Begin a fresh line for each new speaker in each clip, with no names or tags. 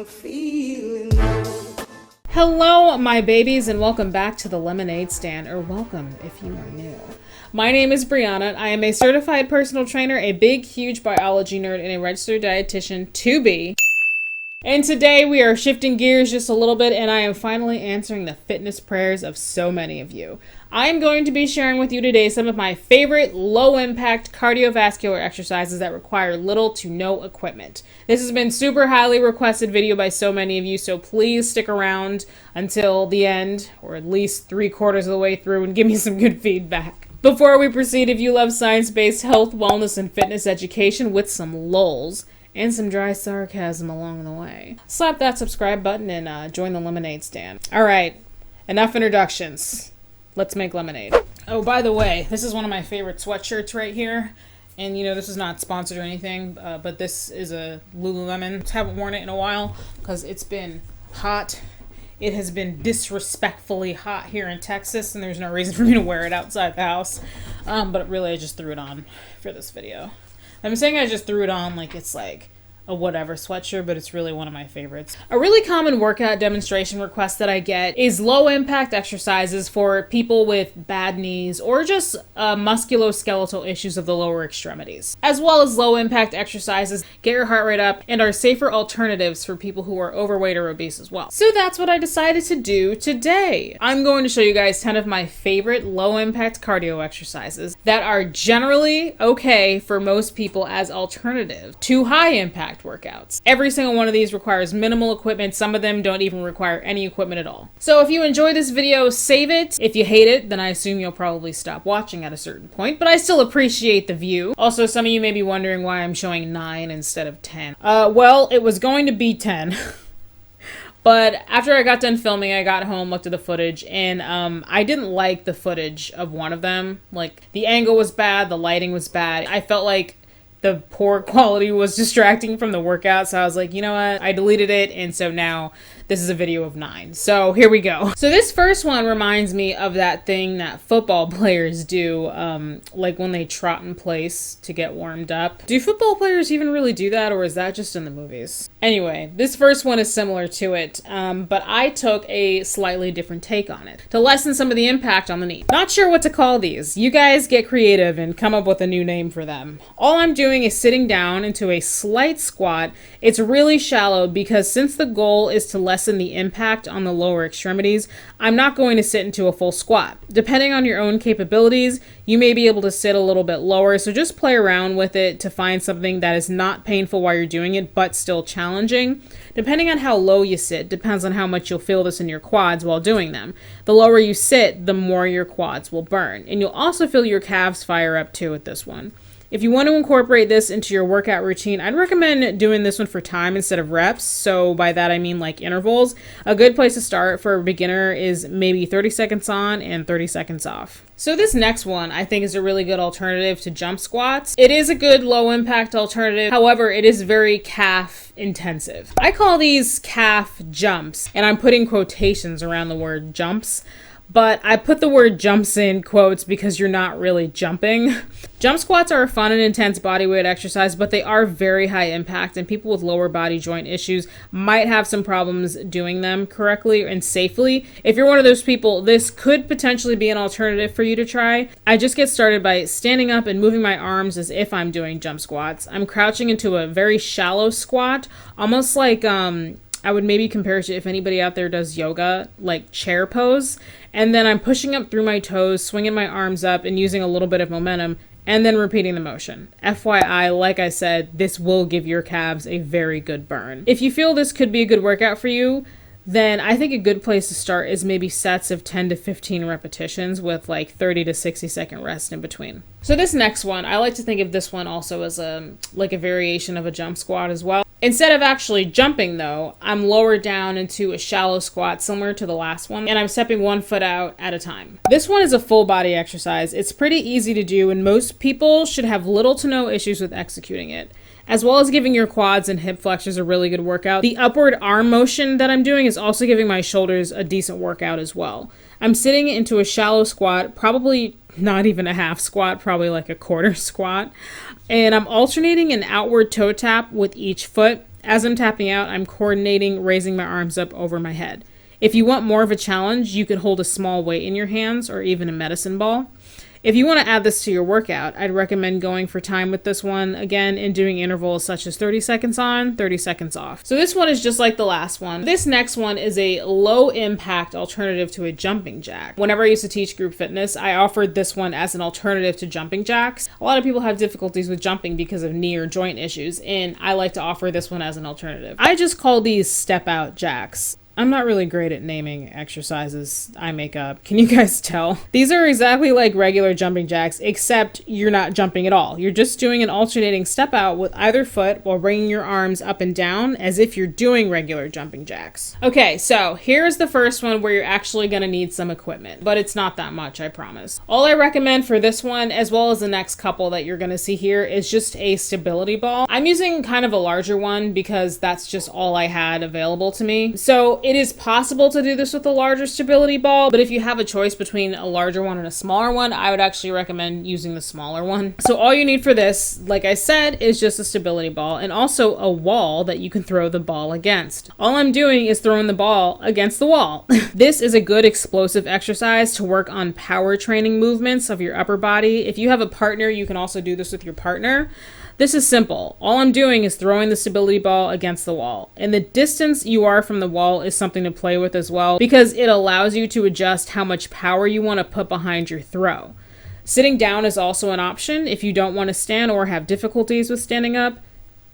I'm feeling low.
Hello, my babies, and welcome back to the Lemonade Stand, or welcome if you are new. My name is Brianna. I am a certified personal trainer, a big, huge biology nerd, and a registered dietitian to be. And today we are shifting gears just a little bit, and I am finally answering the fitness prayers of so many of you. I am going to be sharing with you today some of my favorite low-impact cardiovascular exercises that require little to no equipment. This has been super highly requested video by so many of you, so please stick around until the end, or at least 3/4 of the way through, and give me some good feedback. Before we proceed, if you love science-based health, wellness, and fitness education with some lulz, and some dry sarcasm along the way, slap that subscribe button and join the Lemonade Stand. Alright, enough introductions. Let's make lemonade. Oh, by the way, this is one of my favorite sweatshirts right here. And you know, this is not sponsored or anything, but this is a Lululemon. Haven't worn it in a while because it's been hot. It has been disrespectfully hot here in Texas, and there's no reason for me to wear it outside the house. But really, I just threw it on for this video. I'm saying I just threw it on like it's like a whatever sweatshirt, but it's really one of my favorites. A really common workout demonstration request that I get is low impact exercises for people with bad knees or just musculoskeletal issues of the lower extremities, as well as low impact exercises get your heart rate up and are safer alternatives for people who are overweight or obese as well. So that's what I decided to do today. I'm going to show you guys 10 of my favorite low impact cardio exercises that are generally okay for most people as alternative to high impact workouts. Every single one of these requires minimal equipment. Some of them don't even require any equipment at all. So if you enjoy this video, save it. If you hate it, then I assume you'll probably stop watching at a certain point, but I still appreciate the view. Also, some of you may be wondering why I'm showing 9 instead of 10. Well, it was going to be 10. But after I got done filming, I got home, looked at the footage, and I didn't like the footage of one of them. Like, the angle was bad, the lighting was bad. I felt like the poor quality was distracting from the workout, so I was like, you know what? I deleted it, and so now this is a video of 9. So here we go. So this first one reminds me of that thing that football players do, like when they trot in place to get warmed up. Do football players even really do that, or is that just in the movies? Anyway, this first one is similar to it, but I took a slightly different take on it to lessen some of the impact on the knee. Not sure what to call these. You guys get creative and come up with a new name for them. All I'm doing is sitting down into a slight squat. It's really shallow because since the goal is to lessen the impact on the lower extremities, I'm not going to sit into a full squat. Depending on your own capabilities, you may be able to sit a little bit lower, so just play around with it to find something that is not painful while you're doing it, but still challenging. Depending on how low you sit, depends on how much you'll feel this in your quads while doing them. The lower you sit, the more your quads will burn, and you'll also feel your calves fire up too with this one. If you want to incorporate this into your workout routine, I'd recommend doing this one for time instead of reps. So by that I mean like intervals. A good place to start for a beginner is maybe 30 seconds on and 30 seconds off. So this next one I think is a really good alternative to jump squats. It is a good low impact alternative. However, it is very calf intensive. I call these calf jumps, and I'm putting quotations around the word jumps. But I put the word jumps in quotes because you're not really jumping. Jump squats are a fun and intense bodyweight exercise, but they are very high impact, and people with lower body joint issues might have some problems doing them correctly and safely. If you're one of those people, this could potentially be an alternative for you to try. I just get started by standing up and moving my arms as if I'm doing jump squats. I'm crouching into a very shallow squat, almost like I would maybe compare it to if anybody out there does yoga, like chair pose. And then I'm pushing up through my toes, swinging my arms up and using a little bit of momentum, and then repeating the motion. FYI, like I said, this will give your calves a very good burn. If you feel this could be a good workout for you, then I think a good place to start is maybe sets of 10 to 15 repetitions with like 30 to 60 second rest in between. So this next one, I like to think of this one also as like a variation of a jump squat as well. Instead of actually jumping though, I'm lowered down into a shallow squat similar to the last one, and I'm stepping one foot out at a time. This one is a full body exercise. It's pretty easy to do, and most people should have little to no issues with executing it. As well as giving your quads and hip flexors a really good workout, the upward arm motion that I'm doing is also giving my shoulders a decent workout as well. I'm sitting into a shallow squat, probably not even a half squat, probably like a quarter squat. And I'm alternating an outward toe tap with each foot As I'm tapping out, I'm coordinating, raising my arms up over my head. If you want more of a challenge, you could hold a small weight in your hands or even a medicine ball. If you want to add this to your workout, I'd recommend going for time with this one, again, and doing intervals such as 30 seconds on, 30 seconds off. So this one is just like the last one. This next one is a low impact alternative to a jumping jack. Whenever I used to teach group fitness, I offered this one as an alternative to jumping jacks. A lot of people have difficulties with jumping because of knee or joint issues, and I like to offer this one as an alternative. I just call these step out jacks. I'm not really great at naming exercises I make up. Can you guys tell? These are exactly like regular jumping jacks, except you're not jumping at all. You're just doing an alternating step out with either foot while bringing your arms up and down as if you're doing regular jumping jacks. Okay, so here's the first one where you're actually gonna need some equipment, but it's not that much, I promise. All I recommend for this one, as well as the next couple that you're gonna see here, is just a stability ball. I'm using kind of a larger one because that's just all I had available to me. So it is possible to do this with a larger stability ball, but if you have a choice between a larger one and a smaller one, I would actually recommend using the smaller one. So all you need for this, like I said, is just a stability ball and also a wall that you can throw the ball against. All I'm doing is throwing the ball against the wall. This is a good explosive exercise to work on power training movements of your upper body. If you have a partner, you can also do this with your partner. This is simple. All I'm doing is throwing the stability ball against the wall. And the distance you are from the wall is something to play with as well, because it allows you to adjust how much power you want to put behind your throw. Sitting down is also an option if you don't want to stand or have difficulties with standing up.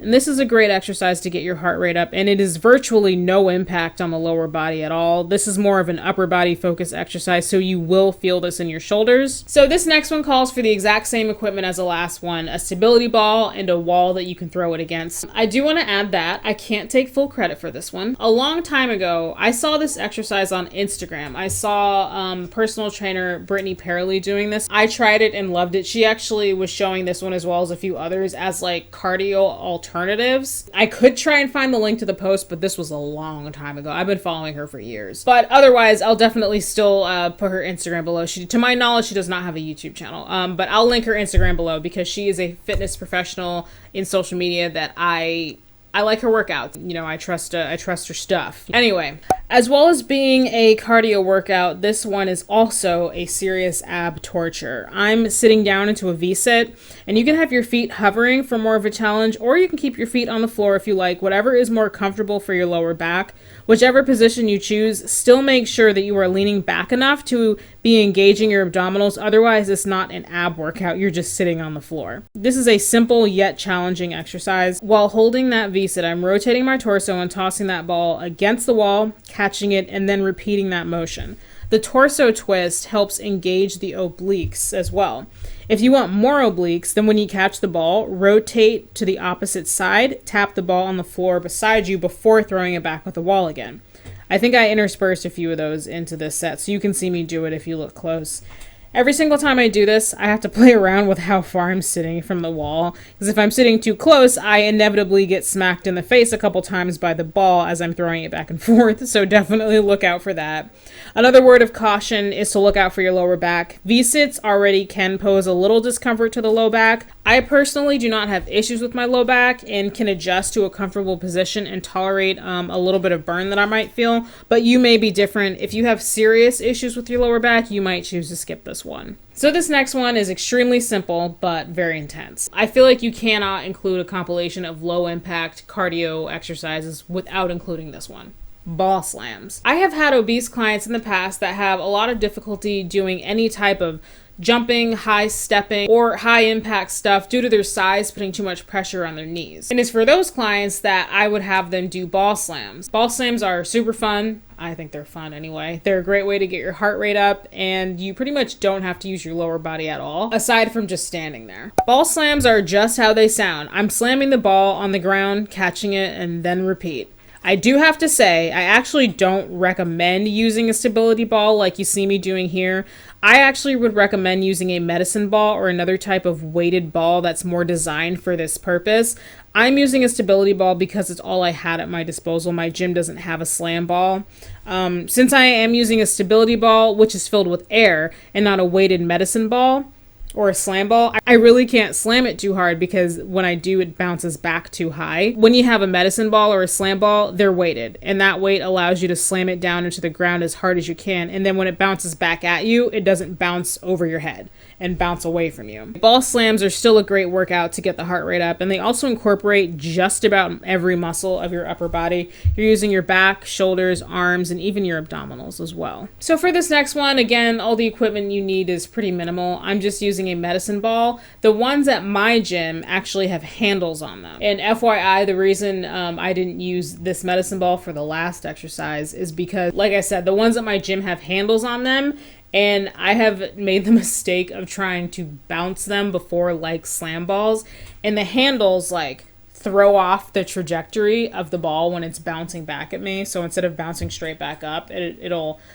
And this is a great exercise to get your heart rate up, and it is virtually no impact on the lower body at all. This is more of an upper body focus exercise, so you will feel this in your shoulders. So this next one calls for the exact same equipment as the last one, a stability ball and a wall that you can throw it against. I do want to add that I can't take full credit for this one. A long time ago, I saw this exercise on Instagram. I saw personal trainer Brittany Parley doing this. I tried it and loved it. She actually was showing this one as well as a few others as like cardio alternatives. I could try and find the link to the post, but this was a long time ago. I've been following her for years. But otherwise, I'll definitely still put her Instagram below. To my knowledge, she does not have a YouTube channel, but I'll link her Instagram below because she is a fitness professional in social media that I like her workouts. You know, I trust her stuff. Anyway, as well as being a cardio workout, this one is also a serious ab torture. I'm sitting down into a V-sit, and you can have your feet hovering for more of a challenge, or you can keep your feet on the floor if you like, whatever is more comfortable for your lower back. Whichever position you choose, still make sure that you are leaning back enough to be engaging your abdominals. Otherwise, it's not an ab workout. You're just sitting on the floor. This is a simple yet challenging exercise. While holding that V-sit, I'm rotating my torso and tossing that ball against the wall, catching it, and then repeating that motion. The torso twist helps engage the obliques as well. If you want more obliques, then when you catch the ball, rotate to the opposite side, tap the ball on the floor beside you before throwing it back with the wall again. I think I interspersed a few of those into this set, so you can see me do it if you look close. Every single time I do this, I have to play around with how far I'm sitting from the wall, because if I'm sitting too close, I inevitably get smacked in the face a couple times by the ball as I'm throwing it back and forth, so definitely look out for that. Another word of caution is to look out for your lower back. V-sits already can pose a little discomfort to the low back. I personally do not have issues with my low back and can adjust to a comfortable position and tolerate a little bit of burn that I might feel, but you may be different. If you have serious issues with your lower back, you might choose to skip this one. So this next one is extremely simple, but very intense. I feel like you cannot include a compilation of low impact cardio exercises without including this one. Ball slams. I have had obese clients in the past that have a lot of difficulty doing any type of jumping, high stepping, or high impact stuff due to their size putting too much pressure on their knees. And it's for those clients that I would have them do ball slams. Ball slams are super fun. I think they're fun anyway. They're a great way to get your heart rate up, and you pretty much don't have to use your lower body at all, aside from just standing there. Ball slams are just how they sound. I'm slamming the ball on the ground, catching it, and then repeat. I do have to say, I actually don't recommend using a stability ball like you see me doing here. I actually would recommend using a medicine ball or another type of weighted ball that's more designed for this purpose. I'm using a stability ball because it's all I had at my disposal. My gym doesn't have a slam ball. Since I am using a stability ball, which is filled with air and not a weighted medicine ball, or a slam ball, I really can't slam it too hard because when I do, it bounces back too high. When you have a medicine ball or a slam ball, they're weighted, and that weight allows you to slam it down into the ground as hard as you can, and then when it bounces back at you, it doesn't bounce over your head and bounce away from you. Ball slams are still a great workout to get the heart rate up, and they also incorporate just about every muscle of your upper body. You're using your back, shoulders, arms, and even your abdominals as well. So for this next one, again, all the equipment you need is pretty minimal. I'm just using a medicine ball. The ones at my gym actually have handles on them. And FYI, the reason I didn't use this medicine ball for the last exercise is because, like I said, the ones at my gym have handles on them, and I have made the mistake of trying to bounce them before like slam balls, and the handles like throw off the trajectory of the ball when it's bouncing back at me. So instead of bouncing straight back up,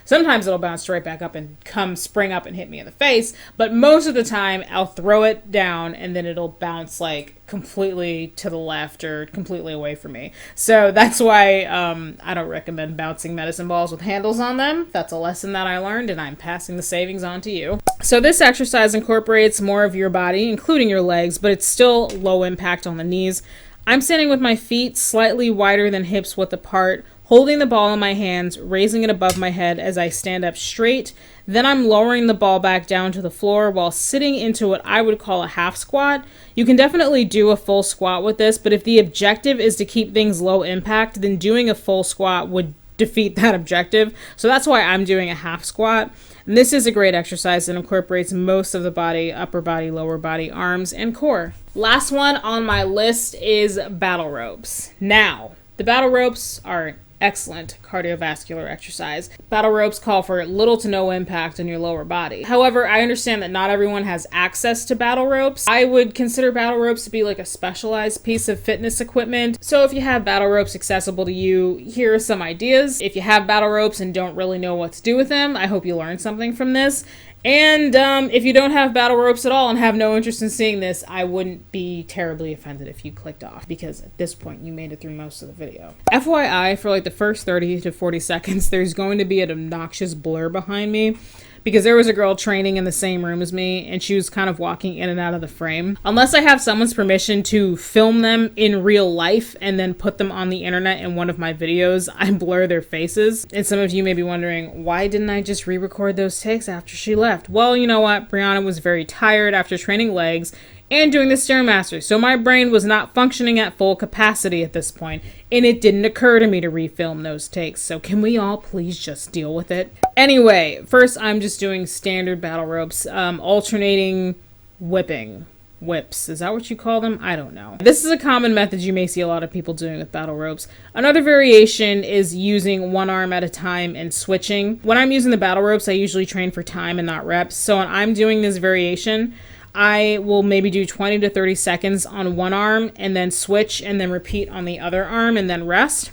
sometimes it'll bounce straight back up and spring up and hit me in the face. But most of the time I'll throw it down and then it'll bounce like completely to the left or completely away from me. So that's why I don't recommend bouncing medicine balls with handles on them. That's a lesson that I learned, and I'm passing the savings on to you. So this exercise incorporates more of your body, including your legs, but it's still low impact on the knees. I'm standing with my feet slightly wider than hips width apart, holding the ball in my hands, raising it above my head as I stand up straight. Then I'm lowering the ball back down to the floor while sitting into what I would call a half squat. You can definitely do a full squat with this, but if the objective is to keep things low impact, then doing a full squat would defeat that objective. So that's why I'm doing a half squat. And this is a great exercise that incorporates most of the body, upper body, lower body, arms, and core. Last one on my list is battle ropes. Now, the battle ropes are excellent cardiovascular exercise. Battle ropes call for little to no impact on your lower body. However, I understand that not everyone has access to battle ropes. I would consider battle ropes to be like a specialized piece of fitness equipment. So if you have battle ropes accessible to you, here are some ideas. If you have battle ropes and don't really know what to do with them, I hope you learned something from this. And if you don't have battle ropes at all and have no interest in seeing this, I wouldn't be terribly offended if you clicked off, because at this point you made it through most of the video. FYI, for like the first 30 to 40 seconds, there's going to be an obnoxious blur behind me, because there was a girl training in the same room as me, and she was kind of walking in and out of the frame. Unless I have someone's permission to film them in real life and then put them on the internet in one of my videos, I blur their faces. And some of you may be wondering, why didn't I just re-record those takes after she left? Well, you know what? Brianna was very tired after training legs and doing the Stairmaster, so my brain was not functioning at full capacity at this point, and it didn't occur to me to refilm those takes, so can we all please just deal with it? Anyway, first I'm just doing standard battle ropes, alternating whips. Is that what you call them? I don't know. This is a common method you may see a lot of people doing with battle ropes. Another variation is using one arm at a time and switching. When I'm using the battle ropes, I usually train for time and not reps, so when I'm doing this variation, I will maybe do 20 to 30 seconds on one arm and then switch and then repeat on the other arm and then rest.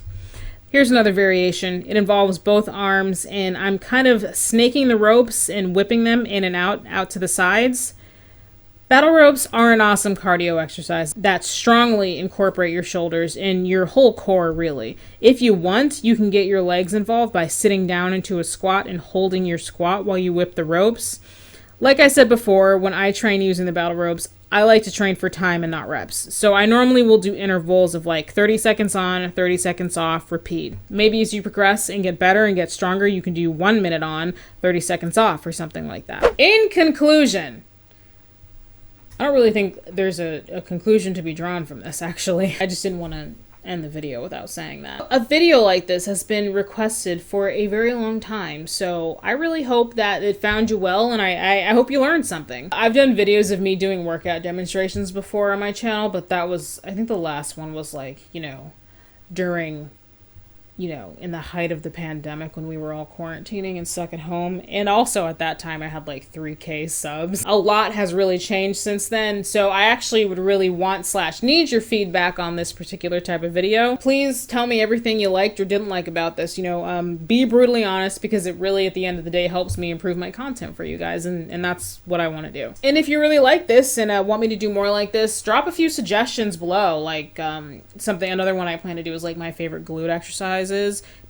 Here's another variation. It involves both arms, and I'm kind of snaking the ropes and whipping them in and out to the sides. Battle ropes are an awesome cardio exercise that strongly incorporate your shoulders and your whole core, really. If you want, you can get your legs involved by sitting down into a squat and holding your squat while you whip the ropes. Like I said before, when I train using the battle ropes, I like to train for time and not reps. So I normally will do intervals of like 30 seconds on, 30 seconds off, repeat. Maybe as you progress and get better and get stronger, you can do 1 minute on, 30 seconds off, or something like that. In conclusion, I don't really think there's a conclusion to be drawn from this, actually. I just didn't want to end the video without saying that. A video like this has been requested for a very long time, so I really hope that it found you well, and I hope you learned something. I've done videos of me doing workout demonstrations before on my channel, but that was, I think the last one was like, during, in the height of the pandemic when we were all quarantining and stuck at home. And also at that time I had like 3K subs. A lot has really changed since then, so I actually would really want/need your feedback on this particular type of video. Please tell me everything you liked or didn't like about this. Be brutally honest, because it really at the end of the day helps me improve my content for you guys, and that's what I want to do. And if you really like this and want me to do more like this, drop a few suggestions below. Like another one I plan to do is like my favorite glute exercises.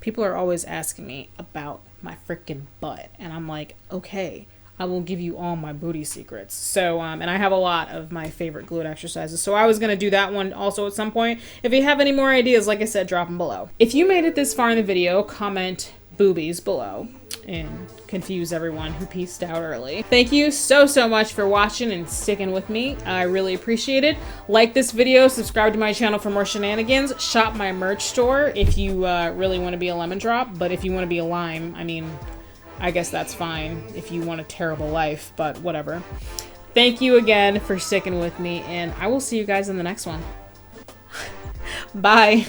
People are always asking me about my freaking butt, and I'm like, okay, I will give you all my booty secrets. So, and I have a lot of my favorite glute exercises. So I was going to do that one also at some point. If you have any more ideas, like I said, drop them below. If you made it this far in the video, comment boobies below and confuse everyone who pieced out early. Thank you so much for watching and sticking with me. I really appreciate it. Like this video, subscribe to my channel for more shenanigans, shop my merch store if you really want to be a lemon drop, but if you want to be a lime, I mean, I guess that's fine if you want a terrible life, but whatever. Thank you again for sticking with me, and I will see you guys in the next one. Bye.